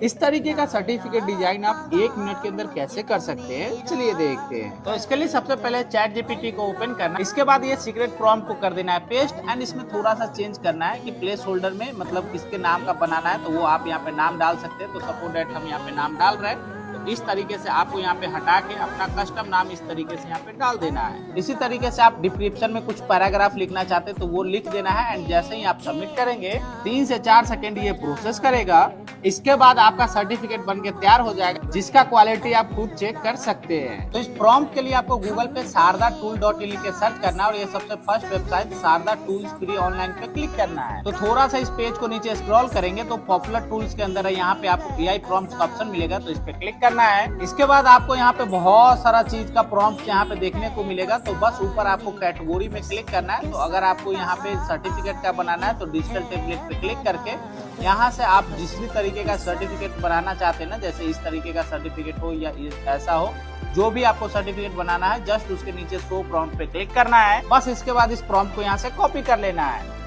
इस तरीके का सर्टिफिकेट डिजाइन आप 1 मिनट के अंदर कैसे कर सकते हैं, चलिए देखते हैं। तो इसके लिए सबसे पहले चैट जीपीटी को ओपन करना है। इसके बाद ये सीक्रेट प्रॉम्प्ट को कर देना है पेस्ट एंड इसमें थोड़ा सा चेंज करना है कि प्लेस होल्डर में मतलब किसके नाम का बनाना है, तो वो आप यहाँ पे नाम डाल सकते हैं। तो सपोज दैट हम यहाँ पे नाम डाल रहे हैं, तो इस तरीके से आपको यहाँ पे हटा के अपना कस्टम नाम इस तरीके से यहाँ पे डाल देना है। इसी तरीके से आप डिस्क्रिप्शन में कुछ पैराग्राफ लिखना चाहते हैं तो वो लिख देना है एंड जैसे ही आप सबमिट करेंगे 3 से 4 सेकंड ये प्रोसेस करेगा। इसके बाद आपका सर्टिफिकेट बनके तैयार हो जाएगा, जिसका क्वालिटी आप खुद चेक कर सकते हैं। तो इस प्रॉम्प्ट के लिए आपको गूगल पे शारदाटूल.in लिख के सर्च करना है और ये सबसे first website Sharda tools free online पे क्लिक करना है। तो थोड़ा सा इस पेज को नीचे स्क्रॉल करेंगे तो पॉपुलर टूल्स के अंदर है, यहाँ पे आपको एआई प्रॉम्प्ट का ऑप्शन मिलेगा, तो इस पे क्लिक करना है। इसके बाद आपको यहाँ पे बहुत सारा चीज का प्रॉम्प्ट यहाँ पे देखने को मिलेगा, तो बस ऊपर आपको कैटेगरी में क्लिक करना है। तो अगर आपको यहाँ पे सर्टिफिकेट का बनाना है तो डिजिटल टेम्पलेट पे क्लिक करके यहाँ से आप जिस भी तरीके का सर्टिफिकेट बनाना चाहते हैं ना, जैसे इस तरीके का सर्टिफिकेट हो या ऐसा हो, जो भी आपको सर्टिफिकेट बनाना है जस्ट उसके नीचे शो प्रॉम्प्ट पे क्लिक करना है। बस इसके बाद इस प्रॉम्प्ट को यहाँ से कॉपी कर लेना है।